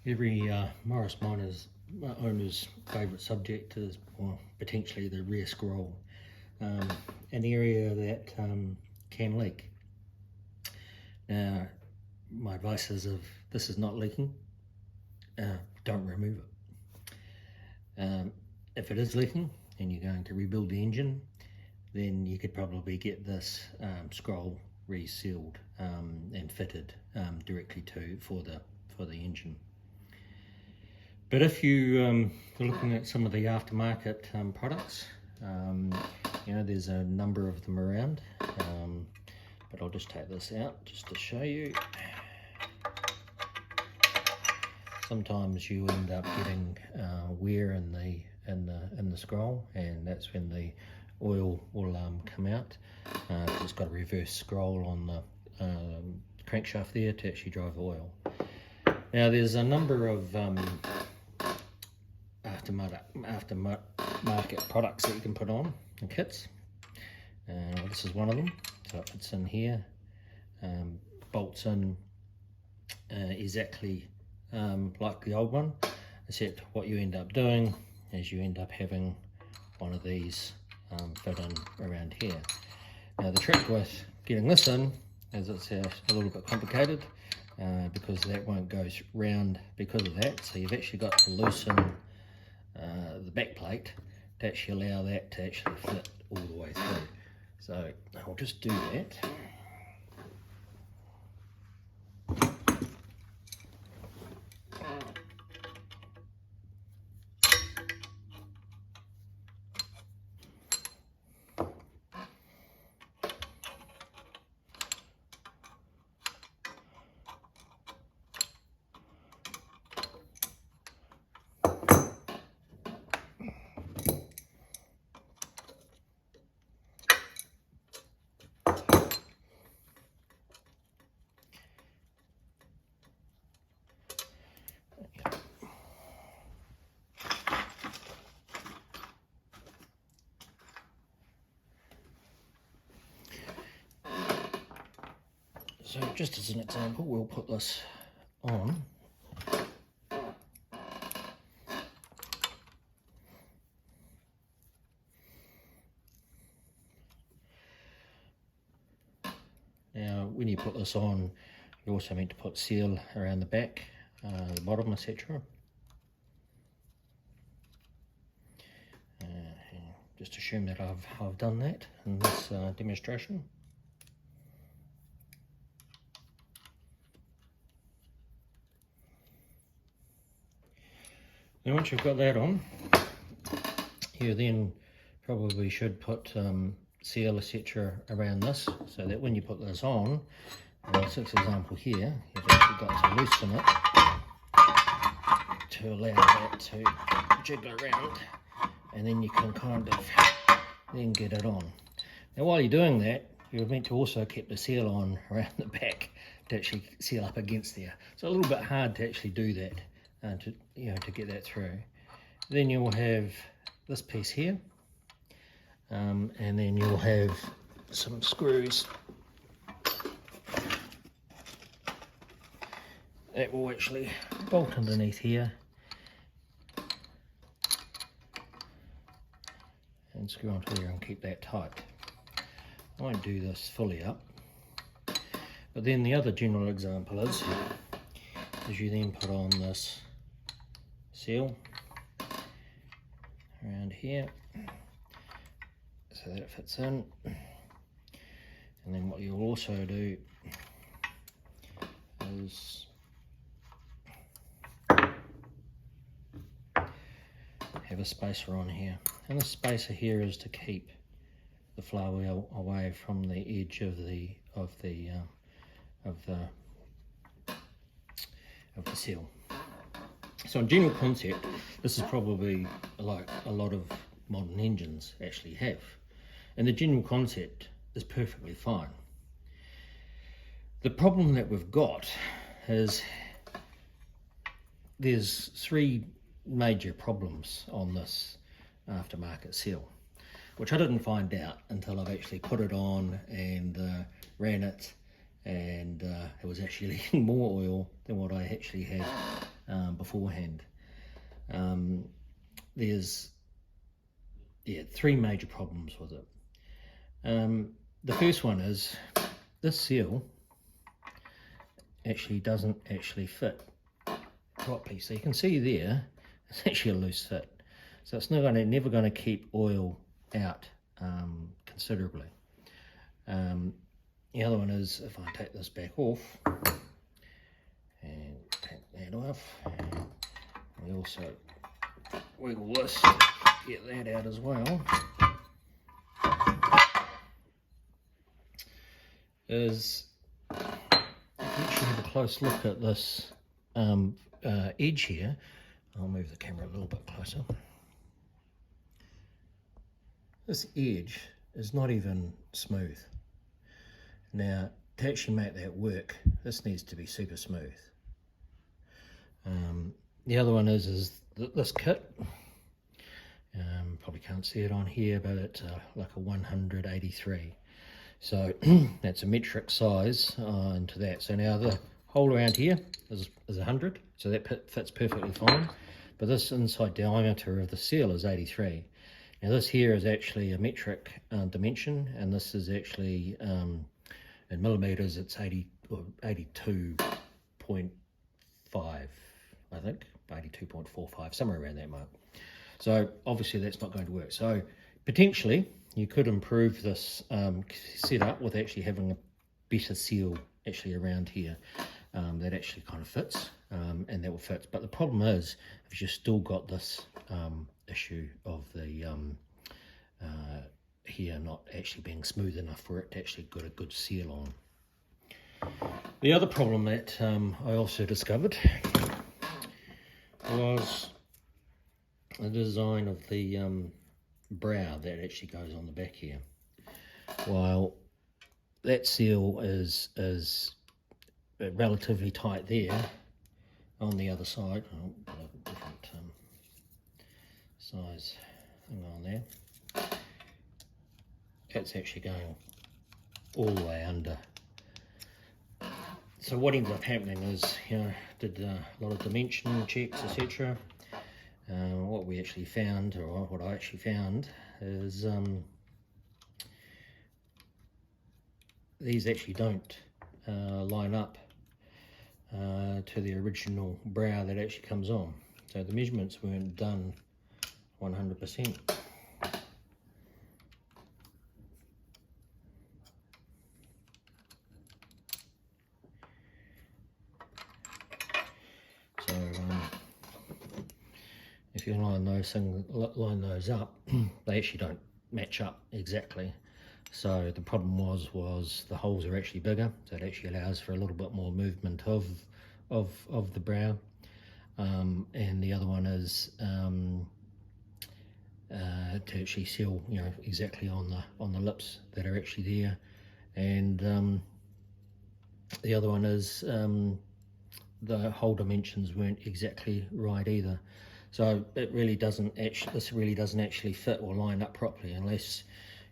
Every Morris Miners owner's favourite subject is, well, potentially the rear scroll, an area that can leak. Now, my advice is if this is not leaking, don't remove it. If it is leaking and you're going to rebuild the engine, then you could probably get this scroll resealed and fitted directly for the engine. But if you are looking at some of the aftermarket products, there's a number of them around, but I'll just take this out just to show you. Sometimes you end up getting wear in the scroll, and that's when the oil will come out. It's got a reverse scroll on the crankshaft there to actually drive the oil. Now there's a number of aftermarket products that you can put on in kits. This is one of them, so it fits in here, bolts in exactly like the old one, except what you end up doing is you end up having one of these fit in around here. Now the trick with getting this in is it's a little bit complicated because that won't go round because of that, so you've actually got to loosen the back plate to actually allow that to actually fit all the way through. So I'll just do that. So just as an example, we'll put this on. Now when you put this on, you also need to put seal around the back, the bottom, etc. Just assume that I've done that in this demonstration. Now once you've got that on, you then probably should put seal, etc. around this, so that when you put this on, in this example here, you've actually got to loosen it to allow that to jiggle around, and then you can kind of then get it on. Now while you're doing that, you're meant to also keep the seal on around the back to actually seal up against there. It's a little bit hard to actually do that, to get that through. Then you'll have this piece here, and then you'll have some screws that will actually bolt underneath here and screw onto there and keep that tight. I won't do this fully up, but then the other general example is you then put on this seal around here so that it fits in, and then what you'll also do is have a spacer on here, and the spacer here is to keep the flywheel away from the edge of the seal. So in general concept, this is probably like a lot of modern engines actually have, and the general concept is perfectly fine. The problem that we've got is there's three major problems on this aftermarket seal, which I didn't find out until I've actually put it on and ran it, and it was actually leaking more oil than what I actually had beforehand. There's three major problems with it. The first one is this seal actually doesn't actually fit properly. So you can see there, it's actually a loose fit. So it's never going to keep oil out considerably. The other one is, if I take this back off and take that off, we also wiggle this to get that out as well, is if you actually have a close look at this edge here. I'll move the camera a little bit closer. This edge is not even smooth. Now, to actually make that work, this needs to be super smooth. The other one is this kit. Probably can't see it on here, but it's like a 183. So that's a metric size into that. So now the hole around here is 100, so that fits perfectly fine. But this inside diameter of the seal is 83. Now this here is actually a metric dimension, and this is actually in millimeters. It's 82.5, I think, 82.45, somewhere around that mark. So obviously that's not going to work. So potentially you could improve this setup with actually having a better seal actually around here that actually kind of fits, and that will fit. But the problem is, if you've still got this issue of the here not actually being smooth enough for it to actually get a good seal on. The other problem that I also discovered was the design of the brow that actually goes on the back here. While that seal is relatively tight there, on the other side, I'll put a different size thing on there. It's actually going all the way under. So what ends up happening is, did a lot of dimension checks, etc. What we actually found, or what I actually found, is these actually don't line up to the original brow that actually comes on. So the measurements weren't done 100%. So if you line those up, they actually don't match up exactly. So the problem was the holes are actually bigger, so it actually allows for a little bit more movement of the brow. And the other one is to actually seal, exactly on the lips that are actually there. And the other one is the hole dimensions weren't exactly right either. So it really doesn't actually fit or line up properly unless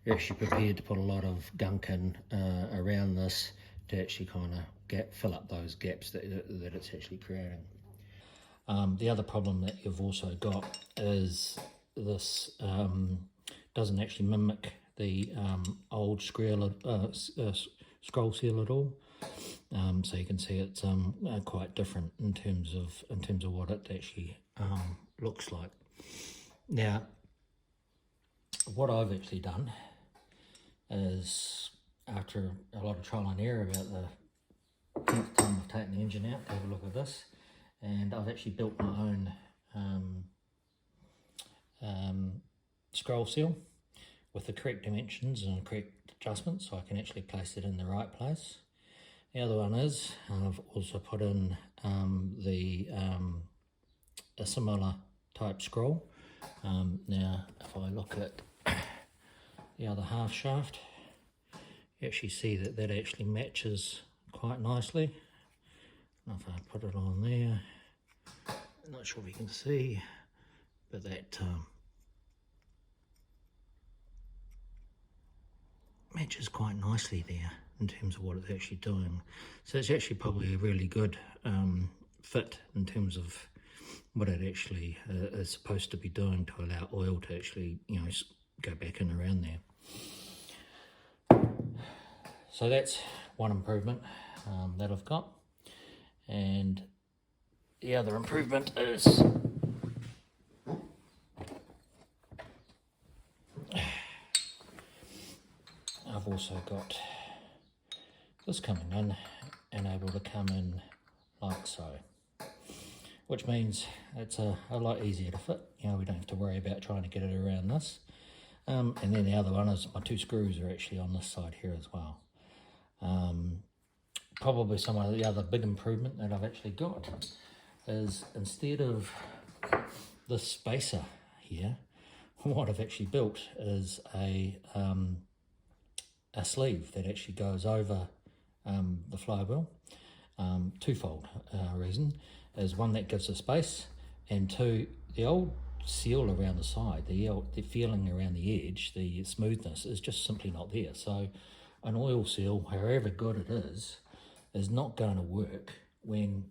you're actually prepared to put a lot of gunk in around this to actually kind of fill up those gaps that it's actually creating. The other problem that you've also got is this doesn't actually mimic the old scroll seal at all. So you can see it's quite different in terms of what it actually looks like. Now, what I've actually done is, after a lot of trial and error, about the 10th time I've taken the engine out to have a look at this, and I've actually built my own scroll seal with the correct dimensions and correct adjustments, so I can actually place it in the right place. The other one is, I've also put in a similar type scroll. Now, if I look at the other half shaft, you actually see that actually matches quite nicely. And if I put it on there, I'm not sure if you can see, but that matches quite nicely there in terms of what it's actually doing. So it's actually probably a really good fit in terms of what it actually is supposed to be doing to allow oil to actually, you know, go back in around there. So that's one improvement that I've got. And the other improvement is I've also got this coming in and able to come in like so, which means it's a lot easier to fit. You know, we don't have to worry about trying to get it around this. And then the other one is my 2 screws are actually on this side here as well. Probably some of the other big improvement that I've actually got is instead of this spacer here, what I've actually built is a sleeve that actually goes over the flywheel. Twofold reason is one, that gives a space, and two, the old seal around the side, the feeling around the edge, the smoothness is just simply not there. So an oil seal, however good it is not going to work when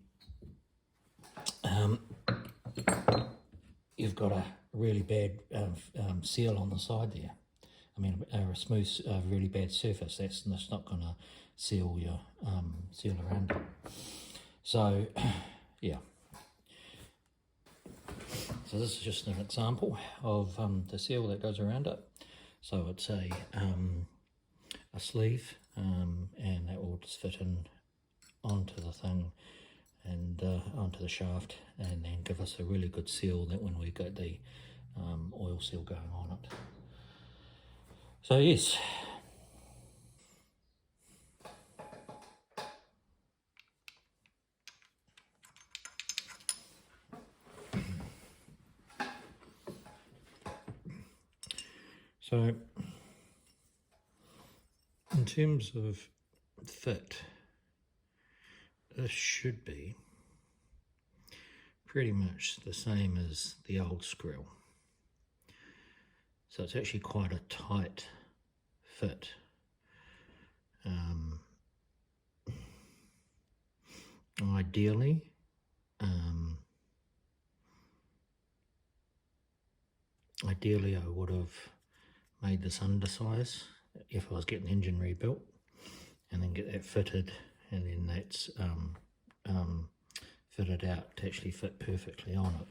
you've got a really bad seal on the side there. I mean, a smooth, really bad surface, that's not going to seal your seal around it. So, yeah. So this is just an example of the seal that goes around it. So it's a sleeve, and that will just fit in onto the thing and onto the shaft, and then give us a really good seal that when we get the oil seal going on it. So yes. So in terms of fit, this should be pretty much the same as the old Skrill. So it's actually quite a tight fit. Ideally I would have made this undersize if I was getting the engine rebuilt, and then get that fitted, and then that's fitted out to actually fit perfectly on it.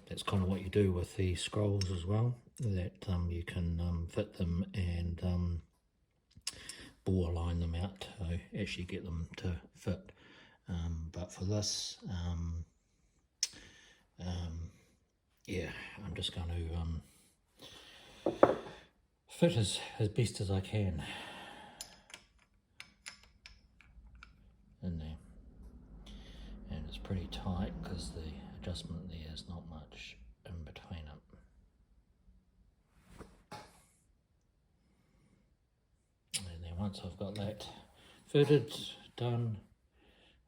That's kind of what you do with the scrolls as well, that you can fit them and bore line them out to actually get them to fit. But for this, yeah, I'm just going to fit as best as I can in there. And it's pretty tight because the adjustment there is not much in between it. And then once I've got that fitted, done,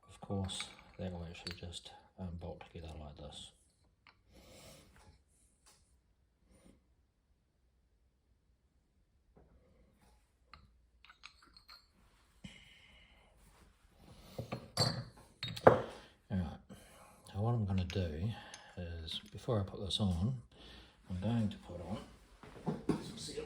of course, that will actually just bolt together like this. Alright, so what I'm going to do is, before I put this on, I'm going to put on some sealant.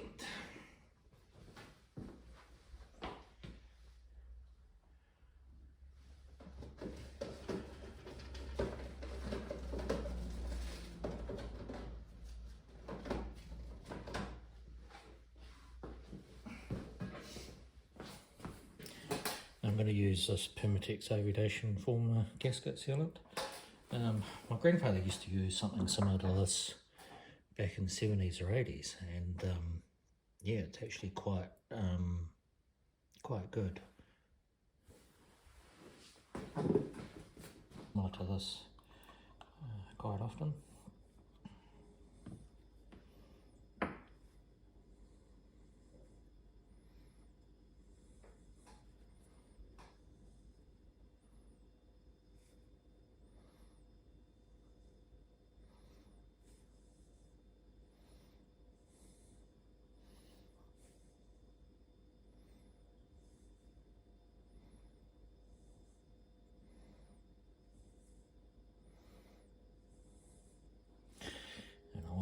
I'm going to use this Permatex Aviation Formula gasket sealant. My grandfather used to use something similar to this back in the 70s or 80s, and yeah, it's actually quite good. Similar to this quite often.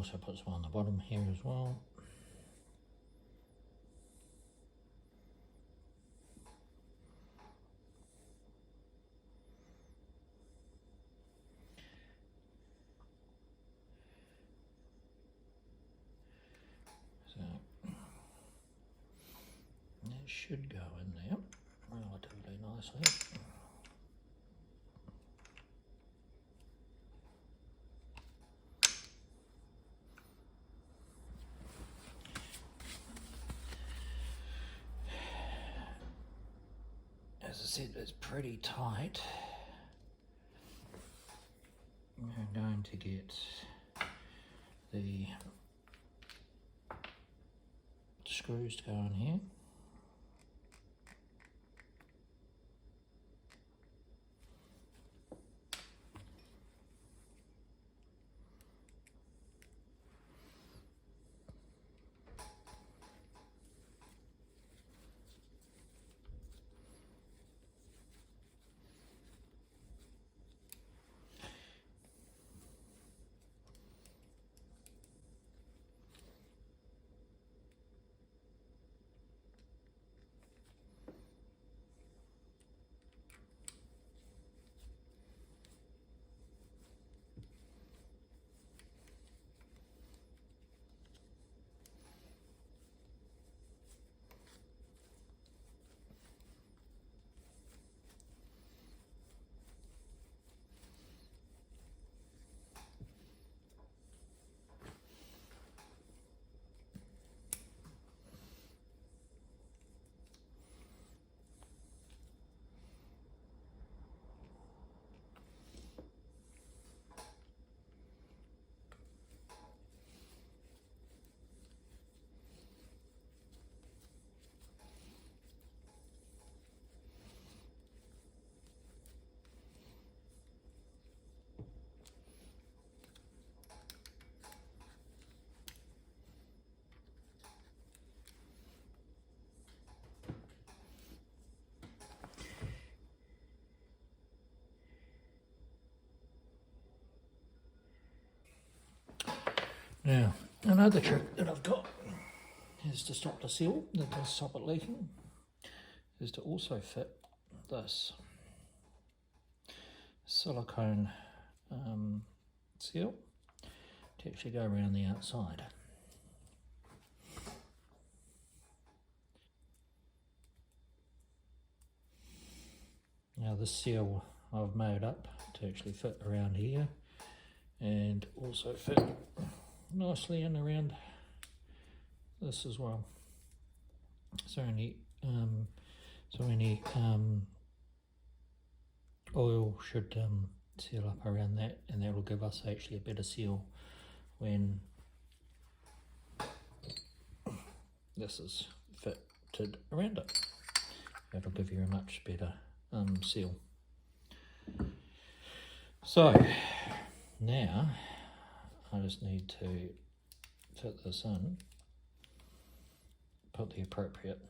also put some on the bottom here as well. So that should go in there relatively nicely. As I said, it's pretty tight. I'm going to get the screws to go in here. Now, another trick that I've got is to stop the seal that does stop it leaking, is to also fit this silicone seal to actually go around the outside. Now this seal I've made up to actually fit around here and also fit nicely in around this as well. So any oil should seal up around that, and that will give us actually a better seal when this is fitted around it. That'll give you a much better seal. So now I just need to fit this in, put the appropriate.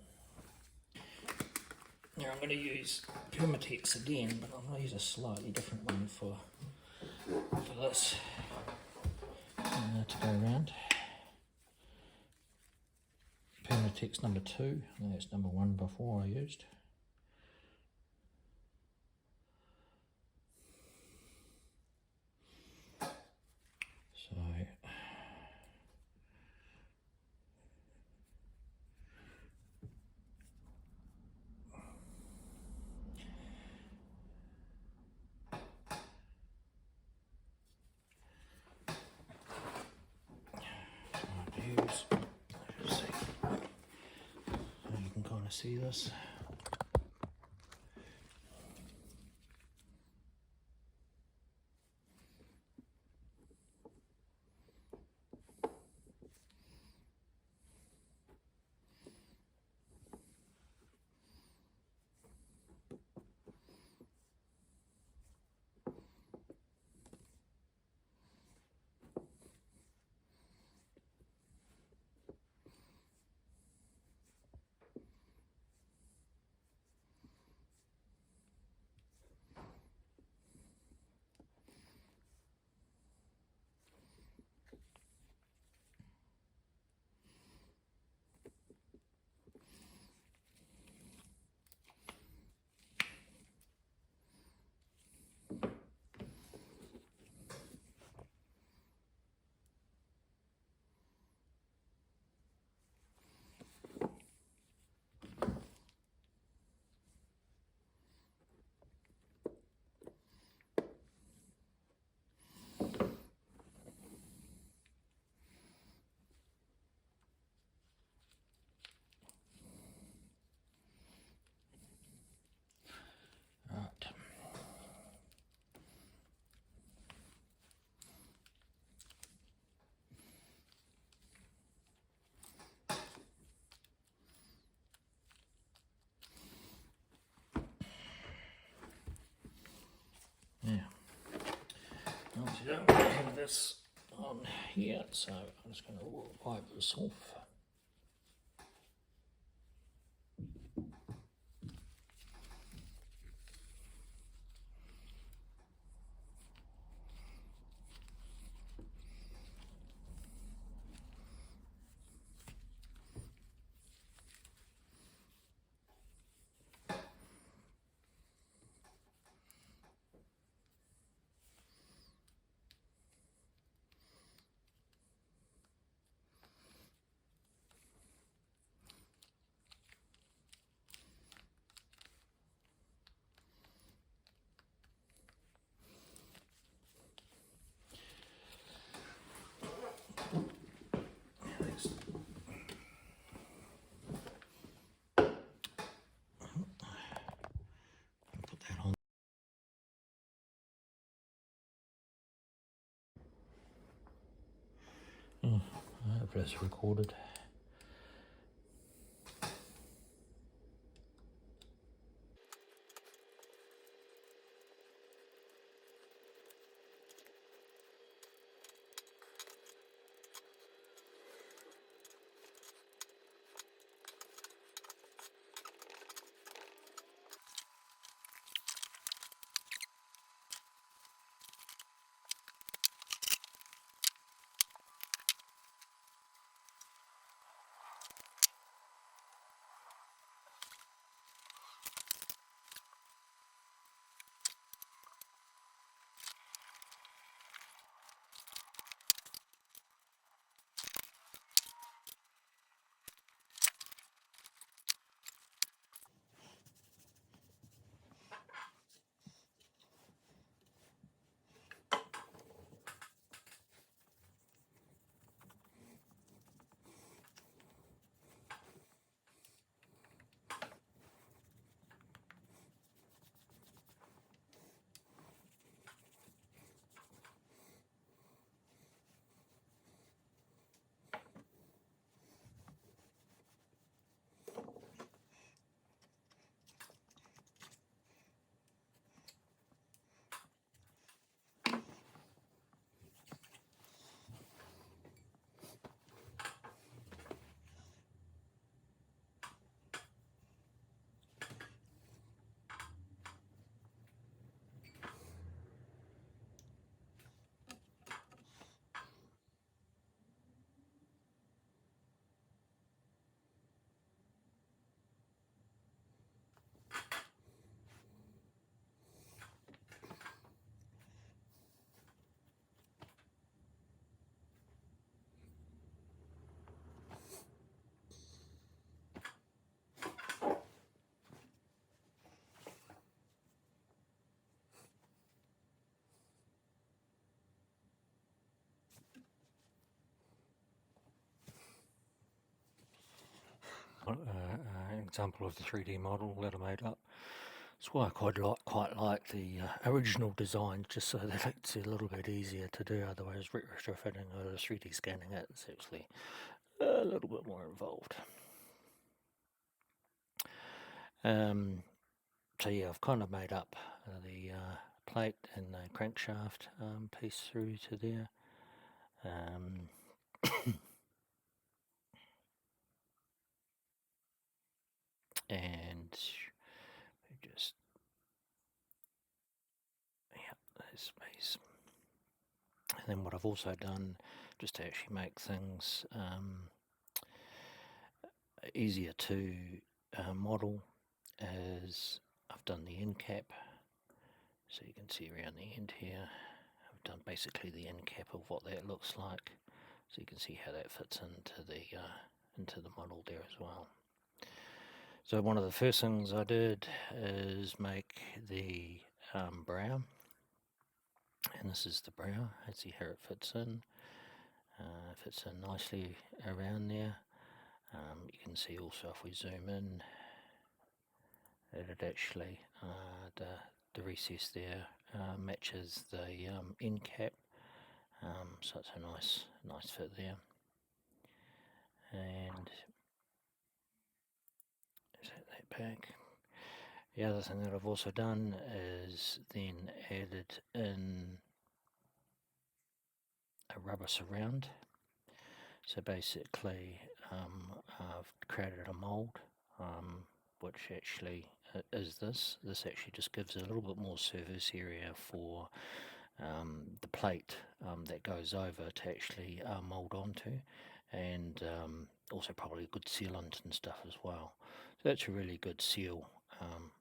Now I'm going to use Permatex again, but I'm going to use a slightly different one for this to go around. Permatex number 2, that's number 1 before I used. So you can kind of see this. obviously don't have this on here, so I'm just going to wipe this off. Put that on. I hope that's recorded. Example of the 3D model that I made up. That's why I quite like the original design, just so that it's a little bit easier to do. Otherwise, retrofitting or 3D scanning it is actually a little bit more involved. So yeah, I've kind of made up the plate and the crankshaft piece through to there. And just, yeah, this piece. And then what I've also done, just to actually make things easier to model, is I've done the end cap. So you can see around the end here, I've done basically the end cap of what that looks like. So you can see how that fits into the model there as well. So one of the first things I did is make the brow, and this is the brow. Let's see how it fits in. Fits in nicely around there. You can see also if we zoom in that it actually the recess there matches the end cap, so it's a nice fit there. And set that back. The other thing that I've also done is then added in a rubber surround. So basically I've created a mould which actually is this. This actually just gives a little bit more surface area for the plate that goes over to actually mould onto, and also probably good sealant and stuff as well. So that's a really good seal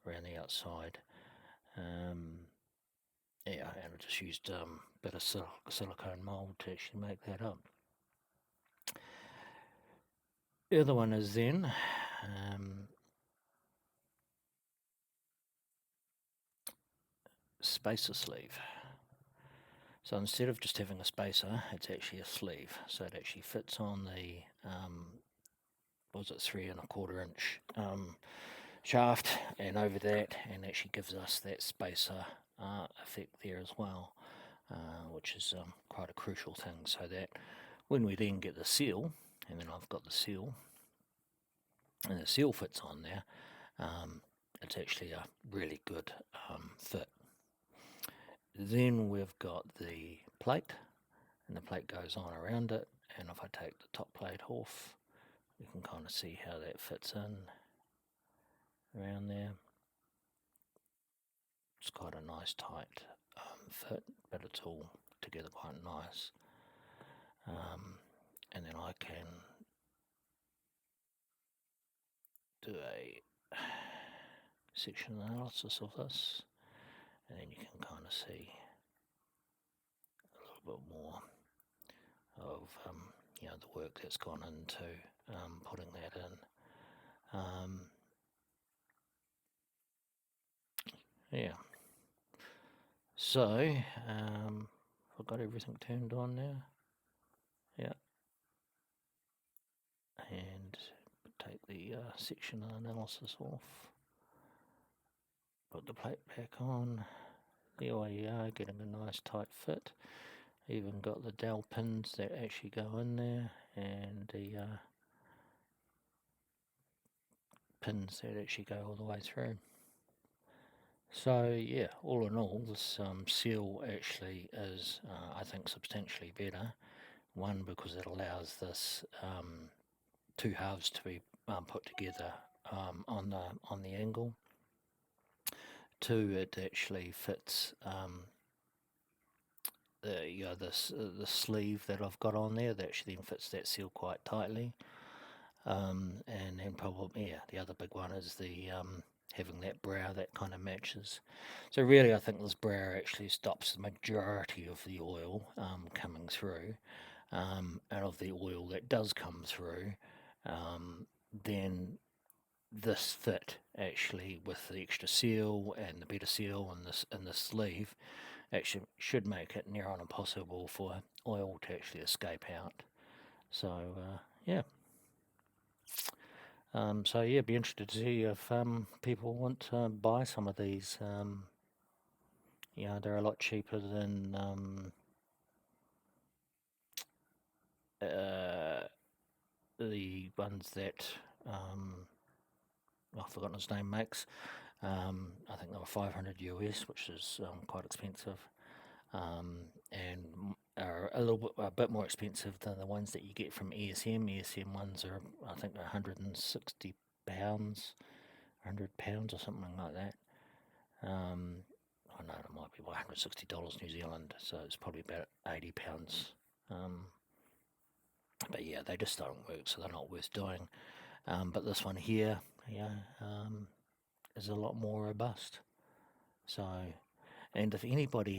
around the outside. Yeah, and I just used a bit of silicone mould to actually make that up. The other one is then spacer sleeve. So instead of just having a spacer, it's actually a sleeve. So it actually fits on the, what was it, 3¼ inch shaft and over that, and actually gives us that spacer effect there as well, which is quite a crucial thing. So that when we then get the seal, and then I've got the seal, and the seal fits on there, it's actually a really good fit. Then we've got the plate, and the plate goes on around it, and if I take the top plate off, you can kind of see how that fits in around there. It's quite a nice tight fit, but it's all together quite nice. And then I can do a section analysis of this, and then you can kind of see a little bit more of the work that's gone into putting that in. Yeah. So I've got everything turned on now. Yeah. And take the section analysis off. Put the plate back on. There we are, getting a nice tight fit. Even got the dowel pins that actually go in there, and the pins that actually go all the way through. So yeah, all in all, this seal actually is, I think, substantially better. One, because it allows this two halves to be put together on the angle. Two, it actually fits the sleeve that I've got on there. That actually then fits that seal quite tightly. And then probably the other big one is the having that brow that kind of matches. So really, I think this brow actually stops the majority of the oil coming through, and of the oil that does come through, then this fit actually with the extra seal and the better seal and the sleeve actually should make it near on impossible for oil to actually escape out. So yeah. So yeah, be interested to see if people want to buy some of these. They're a lot cheaper than the ones that I've forgotten his name makes. I think they were 500 US, which is quite expensive, and are a bit more expensive than the ones that you get from ESM. ESM ones are, I think, £160, £100 or something like that. I know it might be $160 New Zealand, so it's probably about £80. But yeah, they just don't work, so they're not worth doing. But this one here, is a lot more robust. So, and if anybody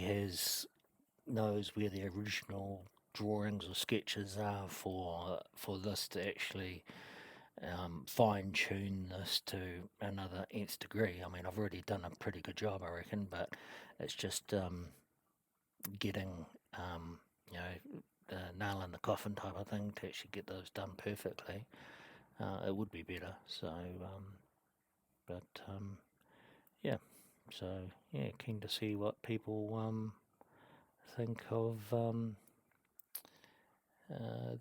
knows where the original drawings or sketches are for this to actually fine tune this to another nth degree. I mean, I've already done a pretty good job, I reckon, but it's just getting the nail in the coffin type of thing to actually get those done perfectly. It would be better. So, yeah. So yeah, keen to see what people think of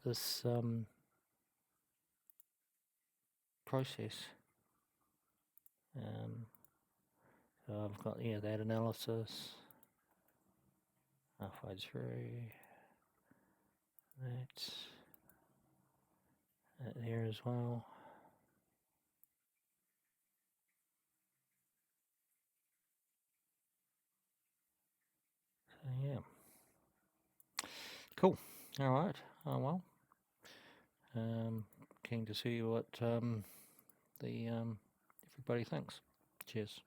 this process. So I've got that analysis halfway through. That's that there as well. So yeah. Cool. All right. Oh well. Keen to see what the everybody thinks. Cheers.